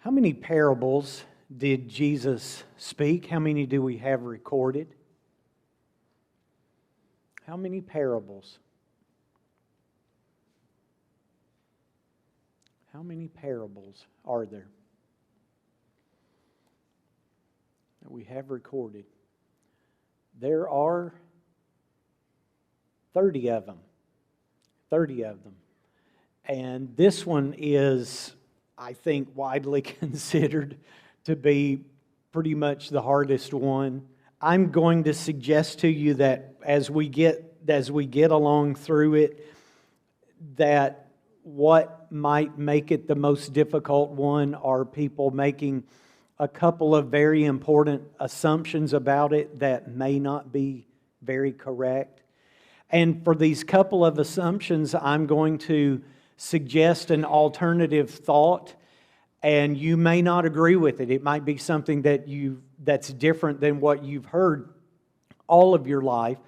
How many parables did Jesus speak? How many do we have recorded? How many parables? How many parables are there that we have recorded? There are 30 of them. 30 of them. And this one is, I think, widely considered to be pretty much the hardest one. I'm going to suggest to you that as we get along through it, that what might make it the most difficult one are people making a couple of very important assumptions about it that may not be very correct. And for these couple of assumptions, I'm going to suggest an alternative thought, and you may not agree with it. It might be something that's different than what you've heard all of your life,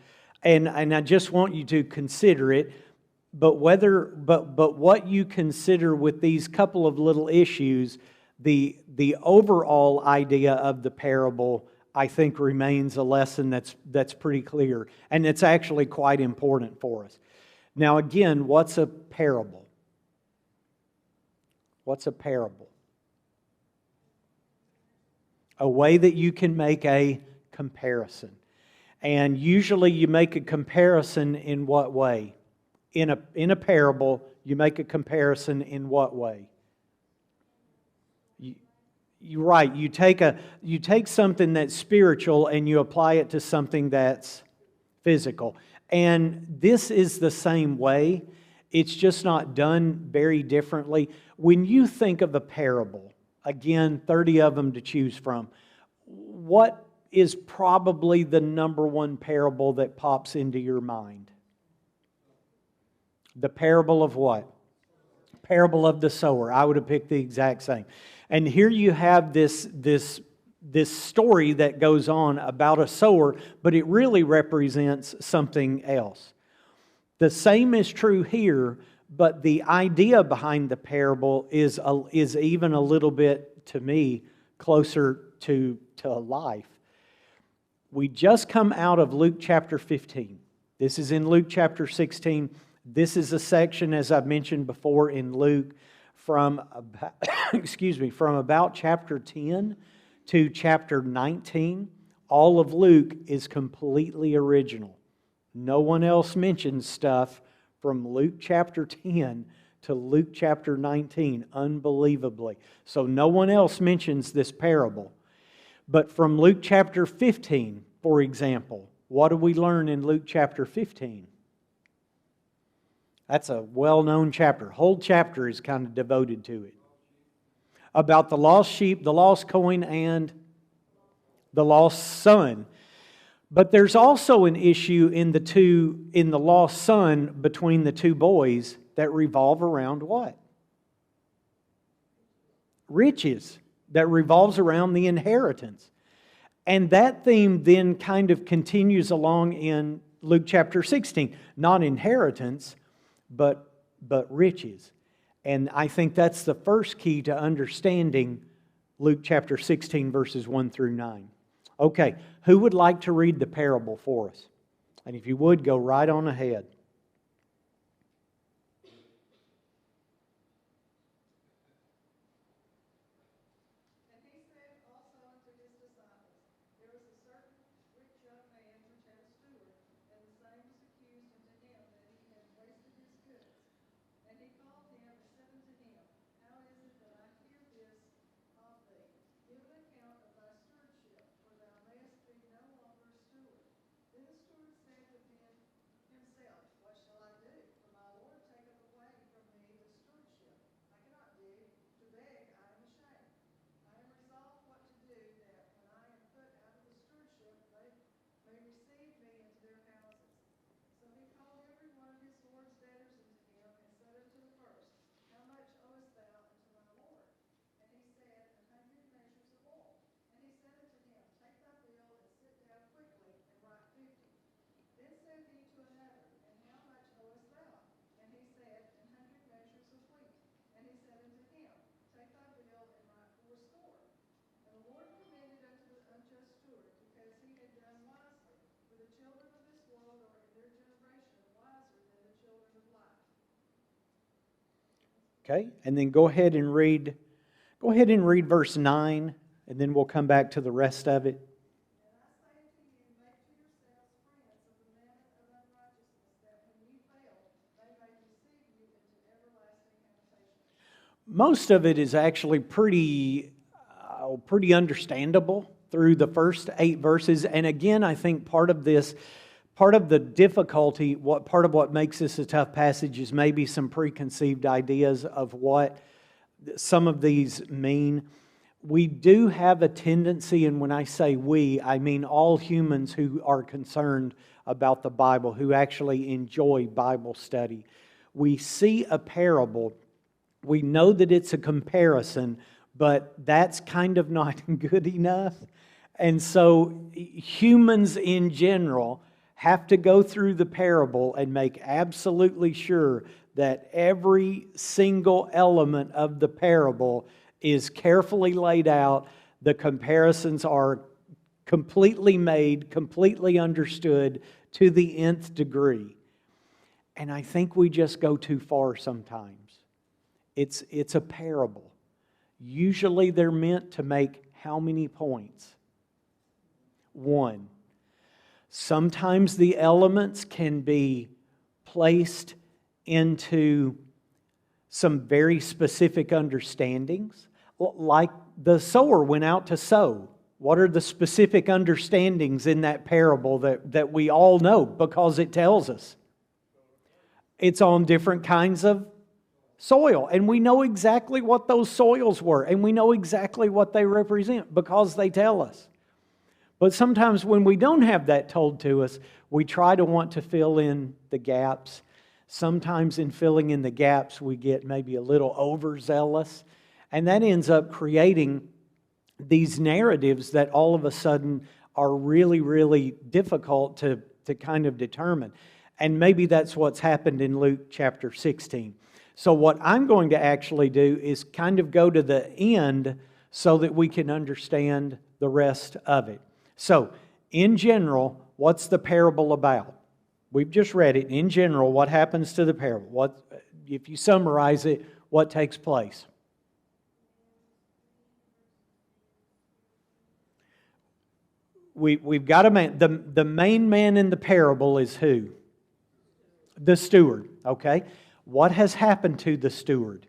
and I just want you to consider it. But what you consider with these couple of little issues, the overall idea of the parable, I think, remains a lesson that's pretty clear, and it's actually quite important for us. Now, again, what's a parable? What's a parable? A way that you can make a comparison. And usually you make a comparison in what way? In a parable, you make a comparison in what way? You're right. You take something that's spiritual and you apply it to something that's physical. And this is the same way. It's just not done very differently. When you think of a parable, again, 30 of them to choose from, what is probably the number one parable that pops into your mind? The parable of what? Parable of the sower. I would have picked the exact same. And here you have this story that goes on about a sower, but it really represents something else. The same is true here, but the idea behind the parable is even a little bit, to me, closer to life. We just come out of Luke chapter 15. This is in Luke chapter 16. This is a section, as I've mentioned before, in Luke from about chapter 10 to chapter 19. All of Luke is completely original. No one else mentions stuff from Luke chapter 10 to Luke chapter 19, unbelievably. So no one else mentions this parable. But from Luke chapter 15, for example, what do we learn in Luke chapter 15? That's a well-known chapter. Whole chapter is kind of devoted to it. About the lost sheep, the lost coin, and the lost son. But there's also an issue in the lost son between the two boys that revolve around what? Riches. That revolves around the inheritance. And that theme then kind of continues along in Luke chapter 16. Not inheritance, but riches. And I think that's the first key to understanding Luke chapter 16, verses 1 through 9. Okay, who would like to read the parable for us? And if you would, go right on ahead. And he said also unto his disciples, there was a certain rich young man which had a steward, and the same was accused unto him that he had wasted his goods. And he called him and said unto him, how is it that I hear this of thee? Give an account of thy stewardship, for thou mayest be no longer a steward. Then the steward said within himself, Okay? And then go ahead and read verse 9, and then we'll come back to the rest of it. And I say unto you, make to yourselves friends of the mammon of unrighteousness, that when ye fail, they may receive you into everlasting habitation. Most of it is actually pretty understandable through the first 8 verses. And again, I think part of the difficulty, part of what makes this a tough passage is maybe some preconceived ideas of what some of these mean. We do have a tendency, and when I say we, I mean all humans who are concerned about the Bible, who actually enjoy Bible study. We see a parable, we know that it's a comparison, but that's kind of not good enough. And so humans in general have to go through the parable and make absolutely sure that every single element of the parable is carefully laid out. The comparisons are completely made, completely understood to the nth degree. And I think we just go too far sometimes. It's a parable. Usually they're meant to make how many points? 1. Sometimes the elements can be placed into some very specific understandings. Like the sower went out to sow. What are the specific understandings in that parable that we all know because it tells us? It's on different kinds of soil. And we know exactly what those soils were. And we know exactly what they represent because they tell us. But sometimes when we don't have that told to us, we try to want to fill in the gaps. Sometimes in filling in the gaps, we get maybe a little overzealous. And that ends up creating these narratives that all of a sudden are really, really difficult to kind of determine. And maybe that's what's happened in Luke chapter 16. So what I'm going to actually do is kind of go to the end so that we can understand the rest of it. So, in general, what's the parable about? We've just read it. In general, what happens to the parable? If you summarize it, what takes place? We've got a man. The main man in the parable is who? The steward, okay? What has happened to the steward?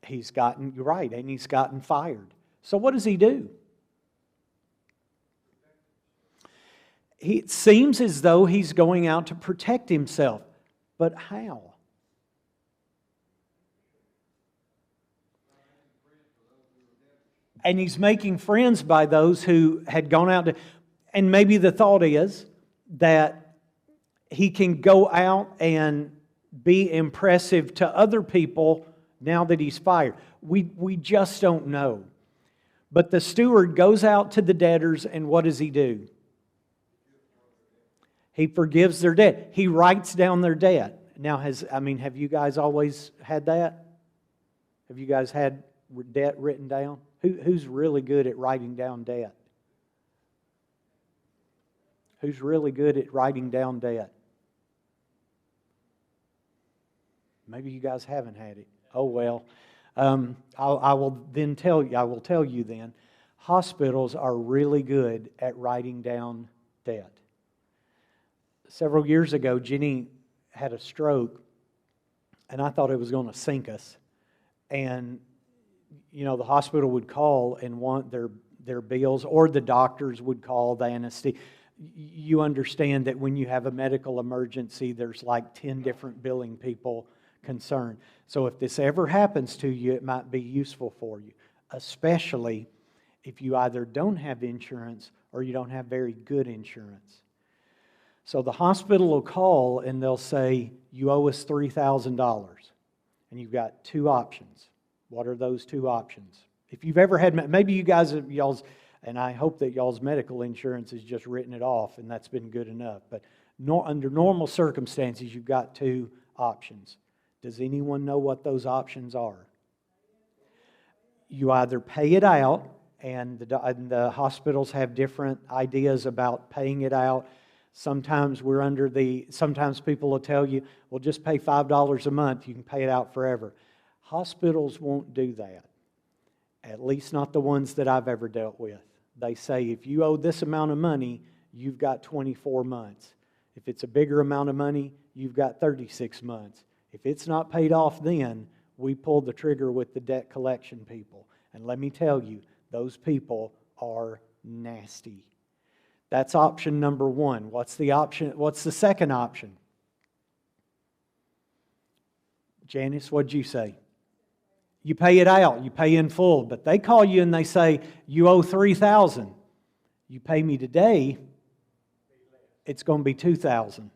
You're right, and he's gotten fired. So what does he do? It seems as though he's going out to protect himself. But how? And he's making friends by those who had gone out to... And maybe the thought is that he can go out and be impressive to other people now that he's fired. We just don't know. But the steward goes out to the debtors, and what does he do? He forgives their debt. He writes down their debt. Now, have you guys always had that? Have you guys had debt written down? Who's really good at writing down debt? Who's really good at writing down debt? Maybe you guys haven't had it. Oh well. I will tell you then. Hospitals are really good at writing down debt. Several years ago, Jenny had a stroke, and I thought it was going to sink us. And, the hospital would call and want their bills, or the doctors would call the anesthesia. You understand that when you have a medical emergency, there's like 10 different billing people concerned. So if this ever happens to you, it might be useful for you, especially if you either don't have insurance or you don't have very good insurance. So the hospital will call and they'll say, you owe us $3,000. And you've got 2 options. What are those 2 options? If you've ever had, maybe you guys, y'all's, and I hope that y'all's medical insurance has just written it off and that's been good enough. But under normal circumstances, you've got 2 options. Does anyone know what those options are? You either pay it out, and the hospitals have different ideas about paying it out. Sometimes sometimes people will tell you, well, just pay $5 a month, you can pay it out forever. Hospitals won't do that, at least not the ones that I've ever dealt with. They say, if you owe this amount of money, you've got 24 months. If it's a bigger amount of money, you've got 36 months. If it's not paid off then, we pull the trigger with the debt collection people. And let me tell you, those people are nasty. That's option number one. What's the second option? Janice, what'd you say? You pay it out, you pay in full, but they call you and they say, you owe $3,000. You pay me today, it's going to be $2,000.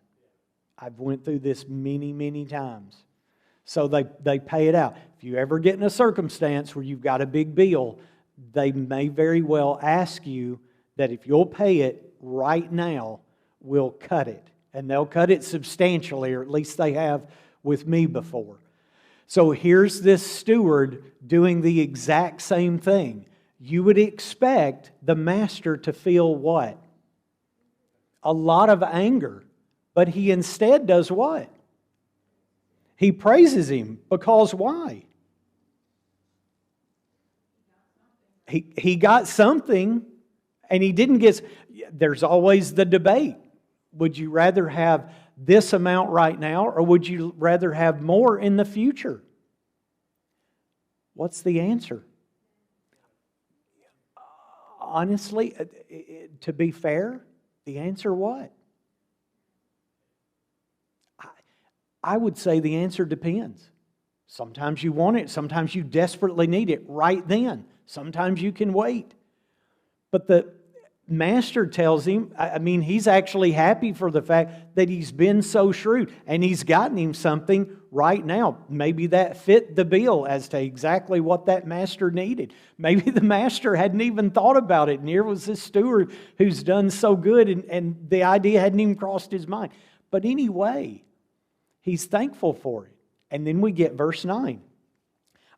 I've went through this many, many times. So they pay it out. If you ever get in a circumstance where you've got a big bill, they may very well ask you that if you'll pay it right now, we'll cut it. And they'll cut it substantially, or at least they have with me before. So here's this steward doing the exact same thing. You would expect the master to feel what? A lot of anger. But he instead does what? He praises him. Because why? He got something, and he didn't get... There's always the debate. Would you rather have this amount right now, or would you rather have more in the future? What's the answer? Honestly, to be fair, the answer what? I would say the answer depends. Sometimes you want it, sometimes you desperately need it right then. Sometimes you can wait. But the master tells him, he's actually happy for the fact that he's been so shrewd and he's gotten him something right now. Maybe that fit the bill as to exactly what that master needed. Maybe the master hadn't even thought about it, and here was this steward who's done so good, and the idea hadn't even crossed his mind. But anyway, he's thankful for it. And then we get verse 9.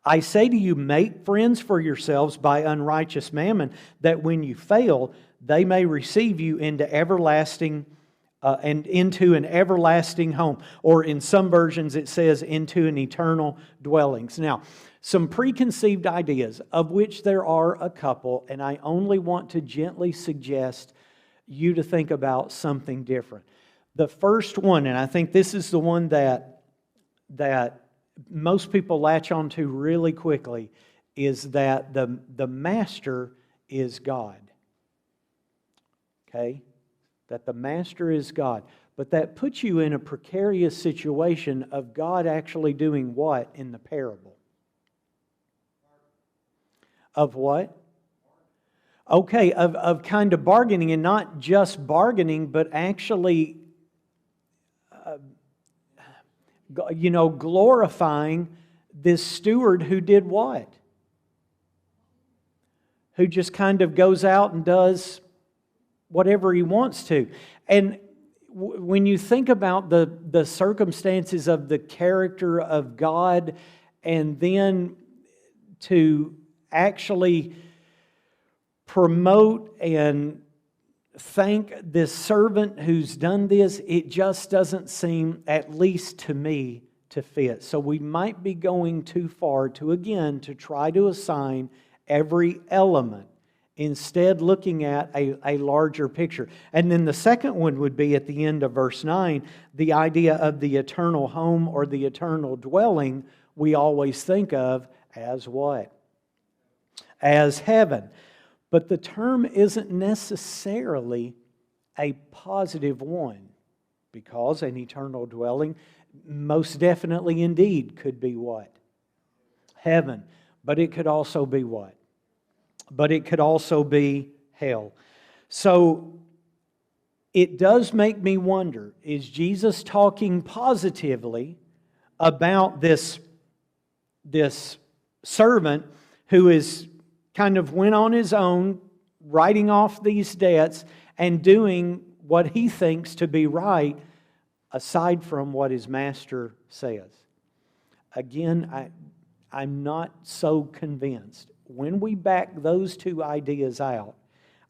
I say to you, make friends for yourselves by unrighteous mammon, that when you fail, they may receive you into into an everlasting home. Or in some versions it says into an eternal dwellings. Now, some preconceived ideas, of which there are a couple, and I only want to gently suggest you to think about something different. The first one, and I think this is the one that most people latch onto really quickly, is that the master is God. Okay? That the master is God. But that puts you in a precarious situation of God actually doing what in the parable? Of what? Okay, of kind of bargaining, and not just bargaining, but actually glorifying this steward who did what? Who just kind of goes out and does whatever he wants to. And when you think about the circumstances of the character of God, and then to actually promote and thank this servant who's done this, it just doesn't seem, at least to me, to fit. So we might be going too far to try to assign every element, instead looking at a larger picture. And then the second one would be at the end of verse 9, the idea of the eternal home or the eternal dwelling we always think of as what? As heaven. But the term isn't necessarily a positive one, because an eternal dwelling most definitely indeed could be what? Heaven. But it could also be what? But it could also be hell. So it does make me wonder, is Jesus talking positively about this servant who is kind of went on his own, writing off these debts and doing what he thinks to be right, aside from what his master says? Again, I'm not so convinced. When we back those two ideas out,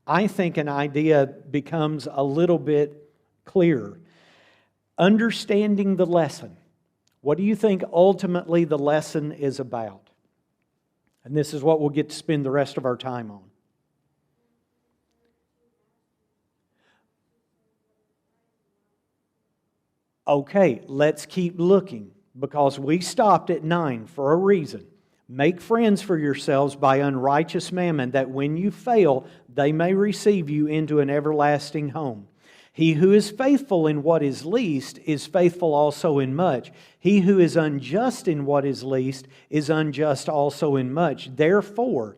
I think an idea becomes a little bit clearer. Understanding the lesson. What do you think ultimately the lesson is about? And this is what we'll get to spend the rest of our time on. Okay, let's keep looking, because we stopped at 9 for a reason. Make friends for yourselves by unrighteous mammon, that when you fail, they may receive you into an everlasting home. He who is faithful in what is least is faithful also in much. He who is unjust in what is least is unjust also in much. Therefore,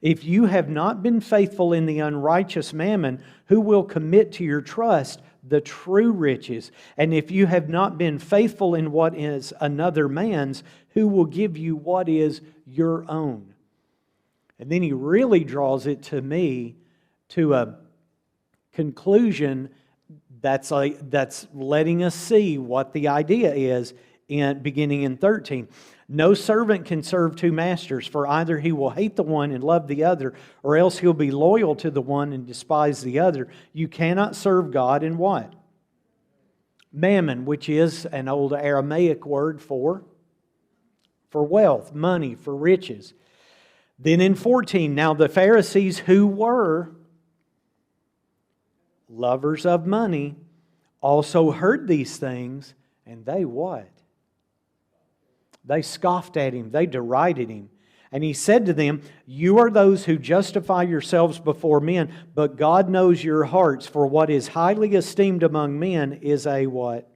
if you have not been faithful in the unrighteous mammon, who will commit to your trust the true riches? And if you have not been faithful in what is another man's, who will give you what is your own? And then he really draws it to me to a conclusion that's letting us see what the idea is beginning in 13. No servant can serve two masters, for either he will hate the one and love the other, or else he'll be loyal to the one and despise the other. You cannot serve God and what? Mammon, which is an old Aramaic word for wealth, money, for riches. Then in 14, now the Pharisees who were lovers of money also heard these things, and they what? They scoffed at him, they derided him. And he said to them, you are those who justify yourselves before men, but God knows your hearts, for what is highly esteemed among men is a what?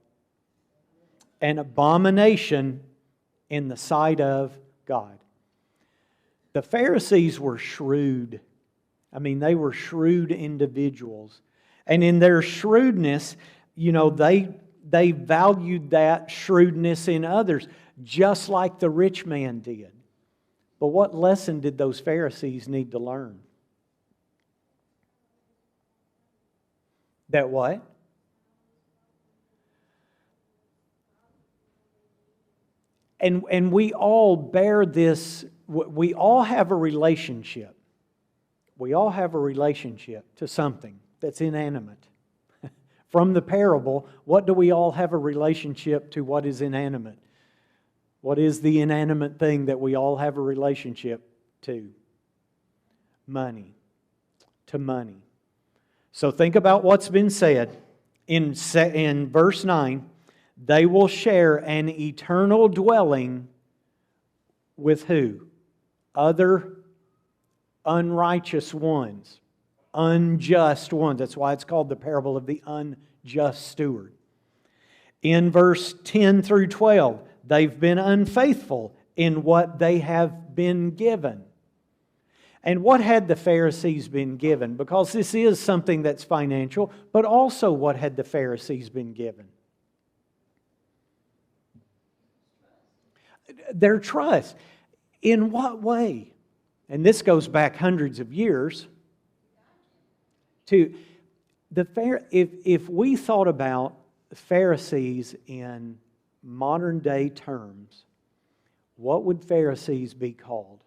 An abomination in the sight of God. The Pharisees were shrewd. I mean, they were shrewd individuals. And in their shrewdness, they valued that shrewdness in others, just like the rich man did. But what lesson did those Pharisees need to learn? That what? And we all bear this, we all have a relationship. We all have a relationship to something that's inanimate. From the parable, what do we all have a relationship to what is inanimate? What is the inanimate thing that we all have a relationship to? Money. To money. So think about what's been said. In verse 9, they will share an eternal dwelling with who? Other unrighteous ones. Unjust ones. That's why it's called the parable of the unjust steward. In verse 10 through 12, they've been unfaithful in what they have been given. And what had the Pharisees been given? Because this is something that's financial, but also what had the Pharisees been given? Their trust. In what way? And this goes back hundreds of years. If we thought about Pharisees in modern day terms, what would Pharisees be called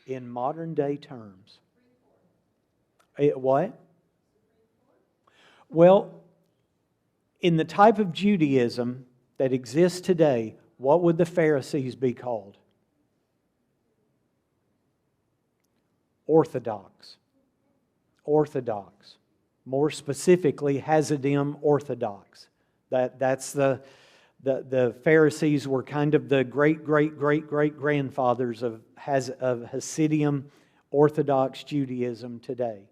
in modern day terms? What? Well, in the type of Judaism that exists today, what would the Pharisees be called? Orthodox. Orthodox. More specifically, Hasidim Orthodox. That's the Pharisees were kind of the great-great-great-great-grandfathers of Hasidim Orthodox Judaism today.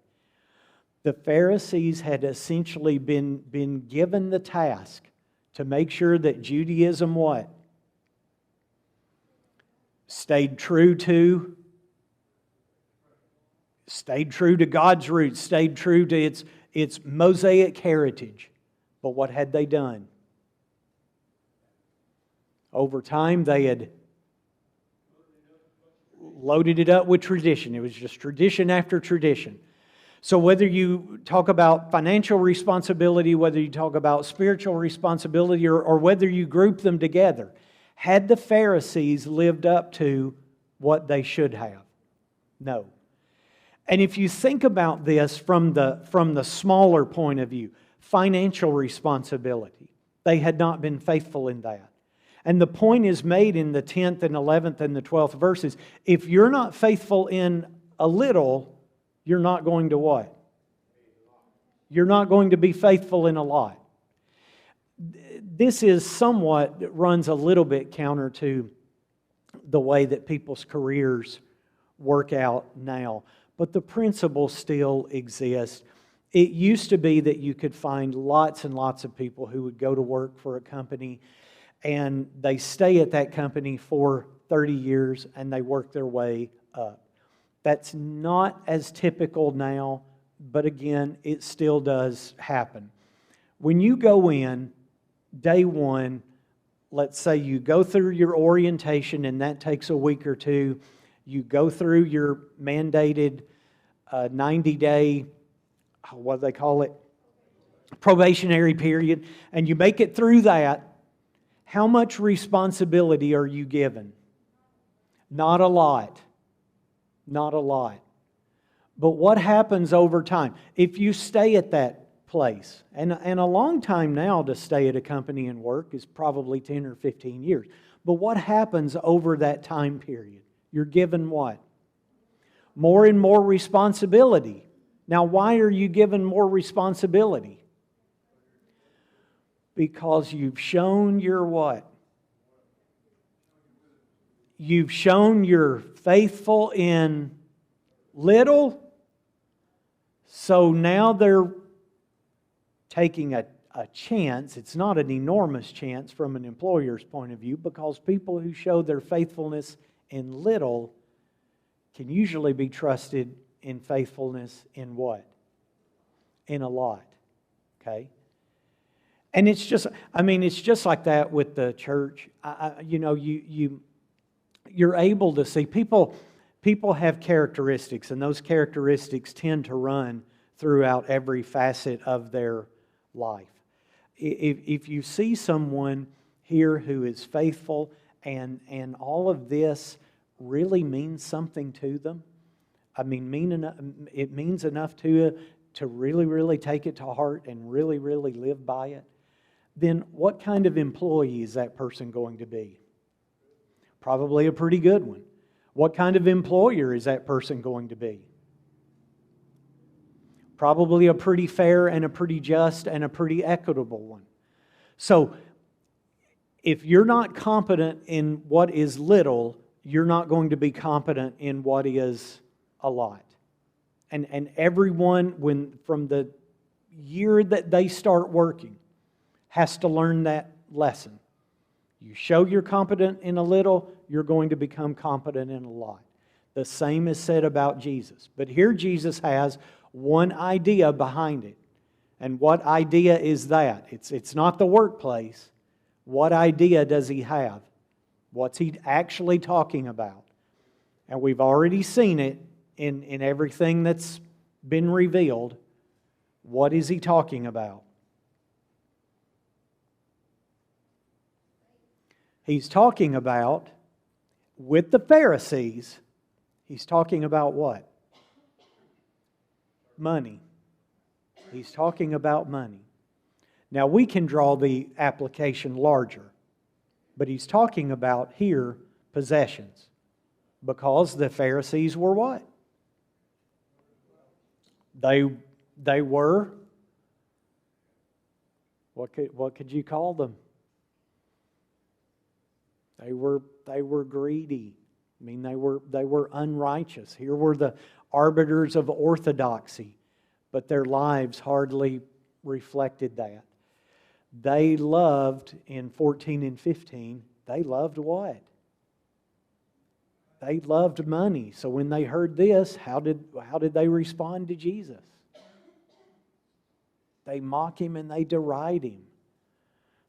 The Pharisees had essentially been given the task to make sure that Judaism what? Stayed true to God's roots, stayed true to its Mosaic heritage. But what had they done? Over time, they had loaded it up with tradition. It was just tradition after tradition. So whether you talk about financial responsibility, whether you talk about spiritual responsibility, or whether you group them together, had the Pharisees lived up to what they should have? No. And if you think about this from the smaller point of view, financial responsibility. They had not been faithful in that. And the point is made in the 10th and 11th and the 12th verses. If you're not faithful in a little, you're not going to what? You're not going to be faithful in a lot. This is somewhat, runs a little bit counter to the way that people's careers work out now. But the principle still exists. It used to be that you could find lots and lots of people who would go to work for a company and they stay at that company for 30 years and they work their way up. That's not as typical now, but again, it still does happen. When you go in, day one, let's say you go through your orientation and that takes a week or two. You go through your mandated 90-day, what do they call it? Probationary period, and you make it through that. How much responsibility are you given? Not a lot. Not a lot. But what happens over time? If you stay at that place, and a long time now to stay at a company and work is probably 10 or 15 years. But what happens over that time period? You're given what? More and more responsibility. Now, why are you given more responsibility? Because you've shown your what? You've shown you're faithful in little, so now they're taking a chance. It's not an enormous chance from an employer's point of view, because people who show their faithfulness in little can usually be trusted in faithfulness in what? In a lot. Okay? And it's just like that with the church. You're able to see people have characteristics, and those characteristics tend to run throughout every facet of their life. If you see someone here who is faithful and all of this really means something to them, it means enough to you to really, really take it to heart and really, really live by it, then what kind of employee is that person going to be? Probably a pretty good one. What kind of employer is that person going to be? Probably a pretty fair and a pretty just and a pretty equitable one. So, if you're not competent in what is little, you're not going to be competent in what is a lot. And everyone, from the year that they start working, has to learn that lesson. You show you're competent in a little, you're going to become competent in a lot. The same is said about Jesus. But here Jesus has one idea behind it. And what idea is that? It's not the workplace. What idea does he have? What's he actually talking about? And we've already seen it in everything that's been revealed. What is he talking about? He's talking about, with the Pharisees, he's talking about what? Money. He's talking about money. Now we can draw the application larger, but he's talking about here possessions. Because the Pharisees were what? They were, what could you call them? They were greedy. They were unrighteous. Here were the arbiters of orthodoxy, but their lives hardly reflected that. They loved, in 14 and 15, they loved what? They loved money. So when they heard this, how did they respond to Jesus? They mock him and they deride him.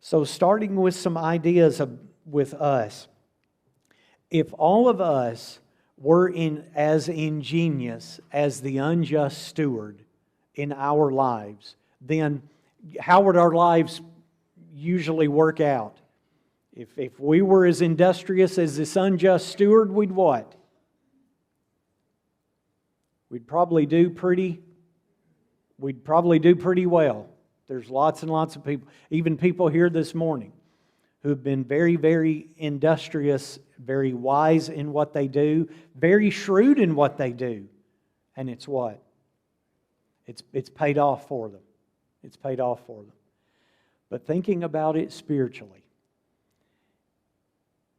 So starting with some ideas with us, if all of us were as ingenious as the unjust steward in our lives, then how would our lives usually work out? If we were as industrious as this unjust steward, we'd what? We'd probably do pretty well. There's lots and lots of people, even people here this morning, who've been very, very industrious, very wise in what they do, very shrewd in what they do. And it's what? It's paid off for them. It's paid off for them. But thinking about it spiritually,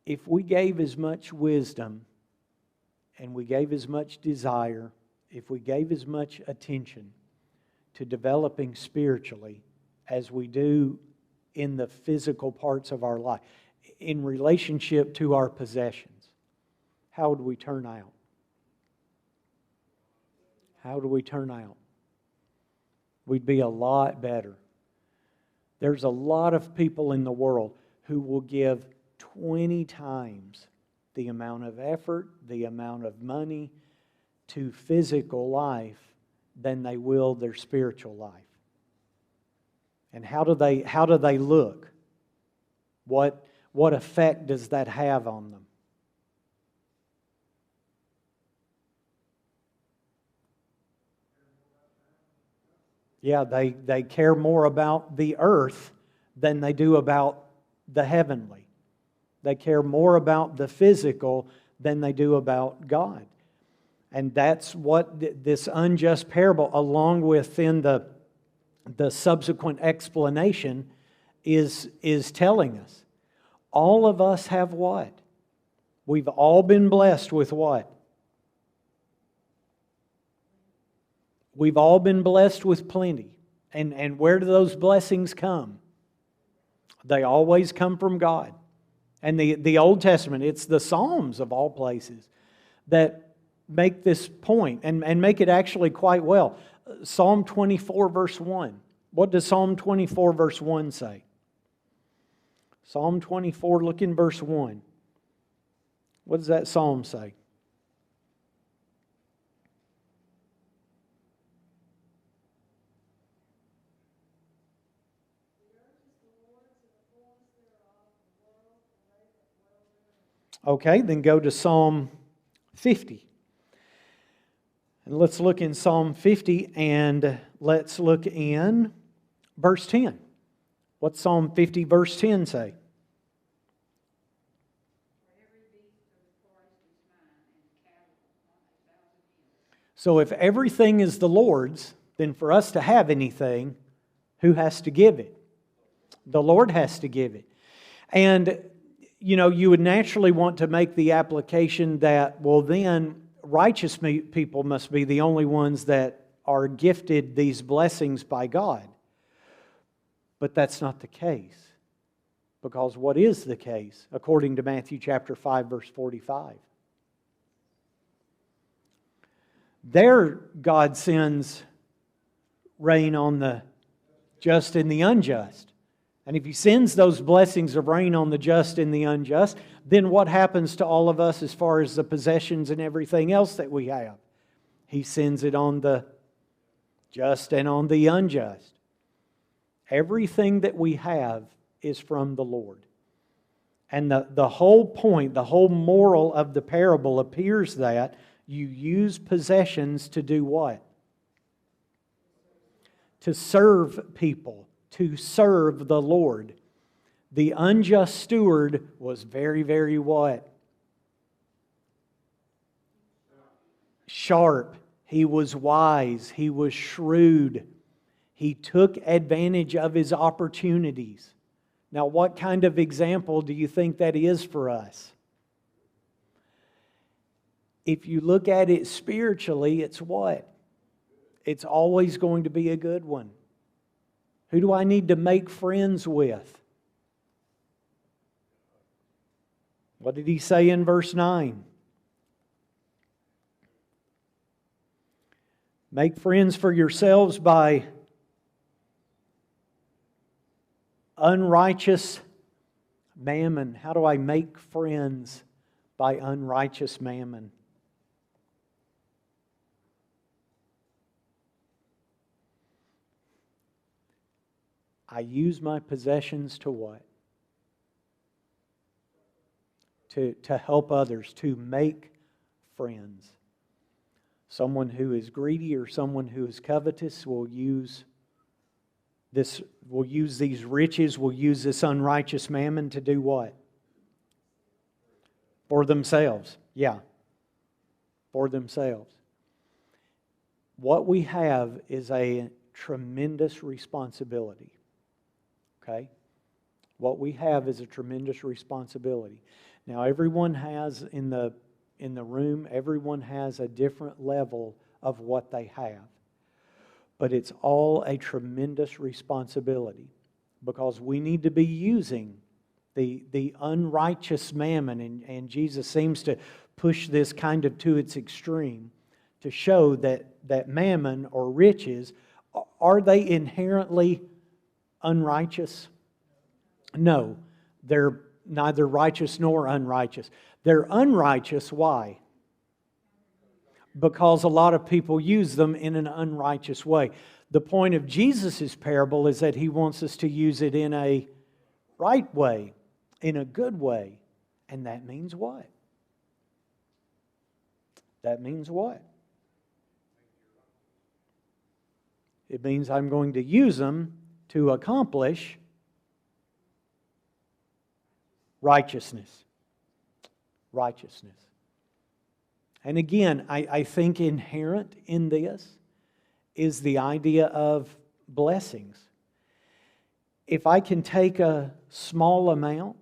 if we gave as much wisdom and we gave as much desire, if we gave as much attention to developing spiritually as we do in the physical parts of our life, in relationship to our possessions, how would we turn out? How do we turn out? We'd be a lot better. There's a lot of people in the world who will give 20 times the amount of effort, the amount of money to physical life than they will their spiritual life. And how do they look? What effect does that have on them? Yeah, they care more about the earth than they do about the heavenly. They care more about the physical than they do about God. And that's what this unjust parable, along with in the subsequent explanation, is telling us. All of us have what? We've all been blessed with what? We've all been blessed with plenty. And where do those blessings come? They always come from God. And the Old Testament, it's the Psalms of all places that make this point and make it actually quite well. Psalm 24 verse 1. What does Psalm 24 verse 1 say? Psalm 24, look in verse 1. What does that psalm say? Okay, then go to Psalm 50. And let's look in Psalm 50 and let's look in verse 10. What's Psalm 50 verse 10 say? So if everything is the Lord's, then for us to have anything, who has to give it? The Lord has to give it. And you would naturally want to make the application that, well, then righteous people must be the only ones that are gifted these blessings by God. But that's not the case. Because what is the case? According to Matthew chapter 5, verse 45. There, God sends rain on the just and the unjust. And if He sends those blessings of rain on the just and the unjust, then what happens to all of us as far as the possessions and everything else that we have? He sends it on the just and on the unjust. Everything that we have is from the Lord. And the whole point, the whole moral of the parable appears that you use possessions to do what? To serve people. To serve the Lord. The unjust steward was very, very what? Sharp. He was wise. He was shrewd. He took advantage of his opportunities. Now, what kind of example do you think that is for us? If you look at it spiritually, it's what? It's always going to be a good one. Who do I need to make friends with? What did he say in verse 9? Make friends for yourselves by unrighteous mammon. How do I make friends by unrighteous mammon? I use my possessions to what? To help others, to make friends. Someone who is greedy or someone who is covetous will use We'll use these riches, we'll use this unrighteous mammon to do what? For themselves. Yeah. For themselves. What we have is a tremendous responsibility. Okay? What we have is a tremendous responsibility. Now, everyone has in the room, everyone has a different level of what they have. But it's all a tremendous responsibility because we need to be using the unrighteous mammon, and Jesus seems to push this kind of to its extreme to show that mammon or riches, are they inherently unrighteous? No, they're neither righteous nor unrighteous. They're unrighteous, why? Because a lot of people use them in an unrighteous way. The point of Jesus' parable is that He wants us to use it in a right way, in a good way. And that means what? That means what? It means I'm going to use them to accomplish righteousness. Righteousness. And again, I think inherent in this is the idea of blessings. If I can take a small amount,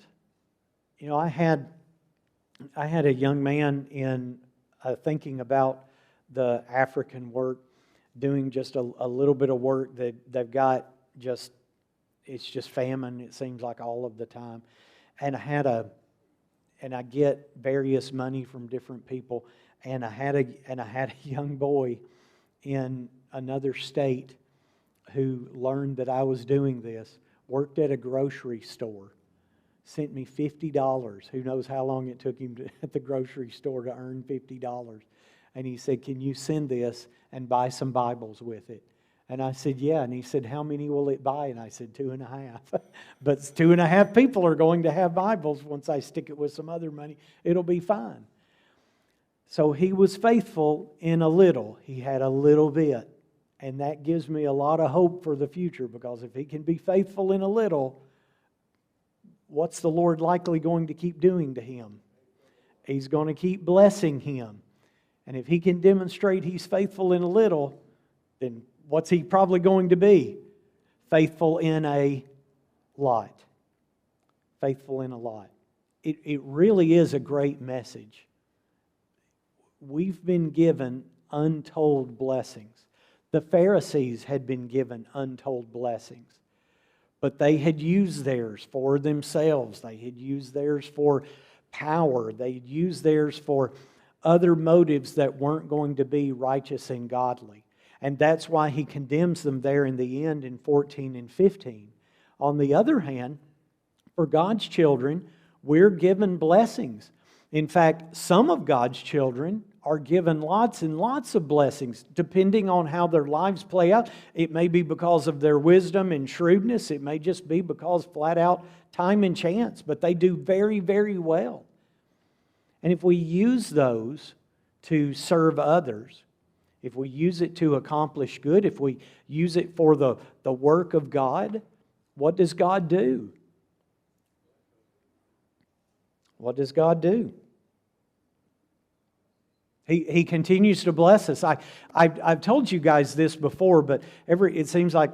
I had a young man in thinking about the African work, doing just a little bit of work that they've got it's just famine, it seems like all of the time. And I get various money from different people. And I had a young boy in another state who learned that I was doing this, worked at a grocery store, sent me $50. Who knows how long it took him at the grocery store to earn $50. And he said, "Can you send this and buy some Bibles with it?" And I said, "Yeah." And he said, "How many will it buy?" And I said, 2.5. But 2.5 people are going to have Bibles. Once I stick it with some other money, it'll be fine. So he was faithful in a little. He had a little bit. And that gives me a lot of hope for the future, because if he can be faithful in a little, what's the Lord likely going to keep doing to him? He's going to keep blessing him. And if he can demonstrate he's faithful in a little, then what's he probably going to be? Faithful in a lot. Faithful in a lot. It really is a great message. We've been given untold blessings. The Pharisees had been given untold blessings, but they had used theirs for themselves. They had used theirs for power. They had used theirs for other motives that weren't going to be righteous and godly. And that's why He condemns them there in the end in 14 and 15. On the other hand, for God's children, we're given blessings. In fact, some of God's children are given lots and lots of blessings, depending on how their lives play out. It may be because of their wisdom and shrewdness. It may just be because flat out time and chance. But they do very, very well. And if we use those to serve others, if we use it to accomplish good, if we use it for the work of God, what does God do? What does God do? He continues to bless us. I've told you guys this before, but it seems like,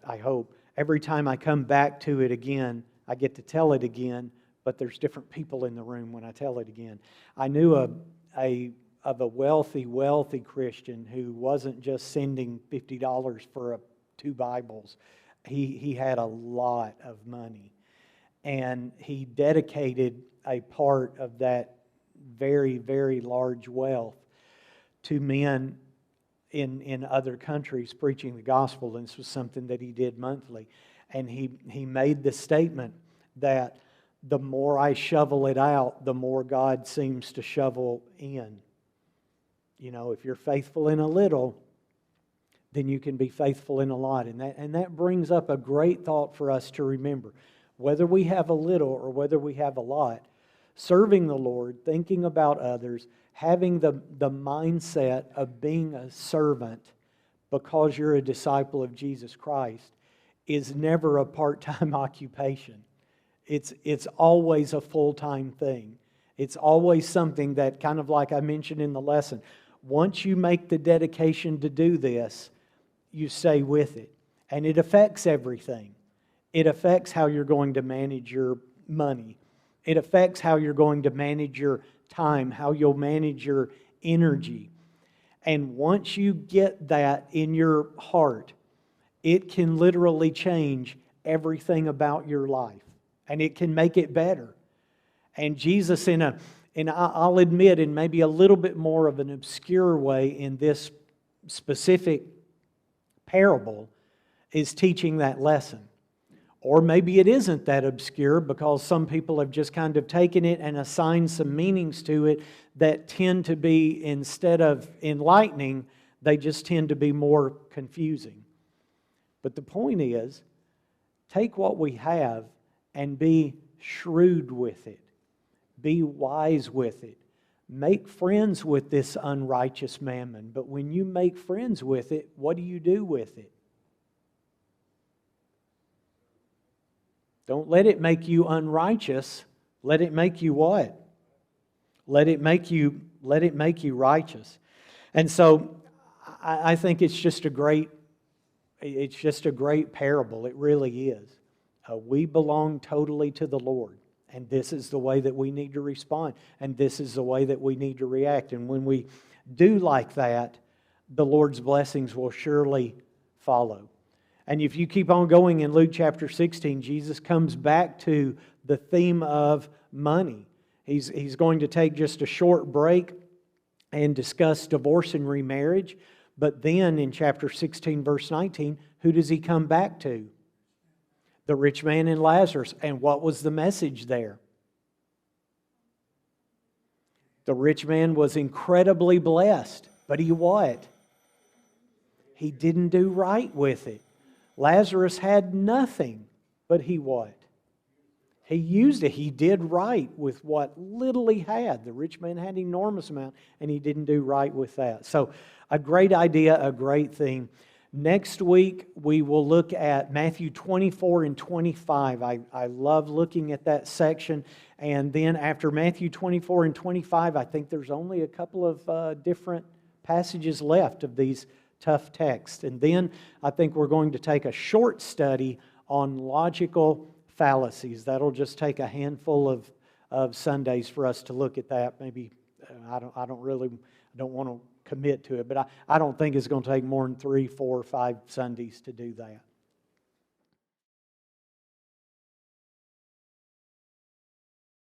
I hope, every time I come back to it again, I get to tell it again, but there's different people in the room when I tell it again. I knew of a wealthy Christian who wasn't just sending $50 for 2 Bibles. He had a lot of money. And he dedicated a part of that very, very large wealth to men in other countries preaching the gospel. And this was something that he did monthly. And he made the statement that the more I shovel it out, the more God seems to shovel in. You know, if you're faithful in a little, then you can be faithful in a lot. And that brings up a great thought for us to remember. Whether we have a little or whether we have a lot, serving the Lord, thinking about others, having the mindset of being a servant because you're a disciple of Jesus Christ is never a part-time occupation. It's always a full-time thing. It's always something that, kind of like I mentioned in the lesson, once you make the dedication to do this, you stay with it. And it affects everything. It affects how you're going to manage your money. It affects how you're going to manage your time, how you'll manage your energy. And once you get that in your heart, it can literally change everything about your life. And it can make it better. And Jesus, I'll admit, in maybe a little bit more of an obscure way in this specific parable, is teaching that lesson. Or maybe it isn't that obscure because some people have just kind of taken it and assigned some meanings to it that tend to be, instead of enlightening, they just tend to be more confusing. But the point is, take what we have and be shrewd with it. Be wise with it. Make friends with this unrighteous mammon. But when you make friends with it, what do you do with it? Don't let it make you unrighteous. Let it make you what? Let it make you righteous. And so I think it's just a great parable. It really is. We belong totally to the Lord. And this is the way that we need to respond. And this is the way that we need to react. And when we do like that, the Lord's blessings will surely follow. And if you keep on going in Luke chapter 16, Jesus comes back to the theme of money. He's going to take just a short break and discuss divorce and remarriage. But then in chapter 16, verse 19, who does he come back to? The rich man and Lazarus. And what was the message there? The rich man was incredibly blessed. But he what? He didn't do right with it. Lazarus had nothing. But he what? He used it. He did right with what little he had. The rich man had an enormous amount, and he didn't do right with that. So, a great idea, a great theme. Next week, we will look at Matthew 24 and 25. I love looking at that section. And then after Matthew 24 and 25, I think there's only a couple of different passages left of these tough texts. And then I think we're going to take a short study on logical fallacies. That'll just take a handful of Sundays for us to look at that. Maybe I don't want to commit to it, but I don't think it's going to take more than 3, 4, 5 Sundays to do that.